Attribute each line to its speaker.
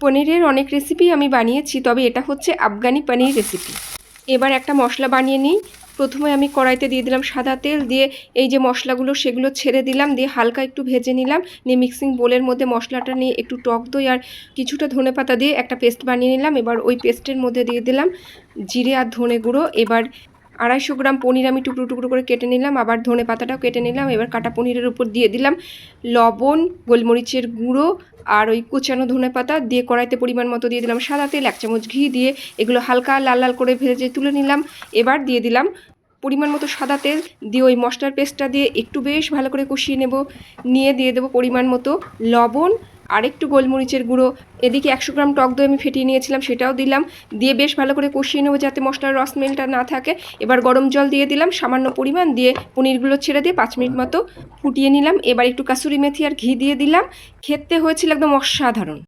Speaker 1: পনিরের অনেক রেসিপি আমি বানিয়েছি, তবে এটা হচ্ছে আফগানি পনির রেসিপি। এবার একটা মশলা বানিয়ে নিই। প্রথমে আমি কড়াইতে দিয়ে দিলাম সাদা তেল, দিয়ে এই যে মশলাগুলো সেগুলো ছেড়ে দিলাম, দিয়ে হালকা একটু ভেজে নিলাম। নিয়ে মিক্সিং বোলের মধ্যে মশলাটা নিয়ে একটু টক দই আর কিছুটা ধনেপাতা দিয়ে একটা পেস্ট বানিয়ে নিলাম। এবার ওই পেস্টের মধ্যে দিয়ে দিলাম জিরে আর ধনে গুঁড়ো। এবার 250 গ্রাম পনির আমি টুকরো টুকরো করে কেটে নিলাম, আবার ধনে পাতাটাও কেটে নিলাম। এবার কাটা পনিরের উপর দিয়ে দিলাম লবণ, গোলমরিচের গুঁড়ো আর ওই কুচানো ধনে পাতা দিয়ে কড়াইতে পরিমাণ মতো দিয়ে দিলাম সাদা তেল, 1 চামচ ঘি দিয়ে এগুলো হালকা লাল লাল করে ভেজে তুলে নিলাম। এবার দিয়ে দিলাম পরিমাণ মতো সাদা তেল, দিয়ে ওই মশলার পেস্টটা দিয়ে একটু বেশ ভালো করে কষিয়ে নেব। নিয়ে দিয়ে দেবো পরিমাণ মতো লবণ আর একটু গোলমরিচের গুঁড়ো। এদিকে 100 গ্রাম টক দই আমি ফেটিয়ে নিয়েছিলাম, সেটাও দিলাম। দিয়ে বেশ ভালো করে কষিয়ে নেবো যাতে মশলার রস স্মেলটা না থাকে। এবার গরম জল দিয়ে দিলাম সামান্য পরিমাণ, দিয়ে পনিরগুলো ছেড়ে দিয়ে 5 মিনিট মতো ফুটিয়ে নিলাম। এবার একটু কাসুরি মেথি আর ঘি দিয়ে দিলাম। খেতে হয়েছিল একদম অসাধারণ।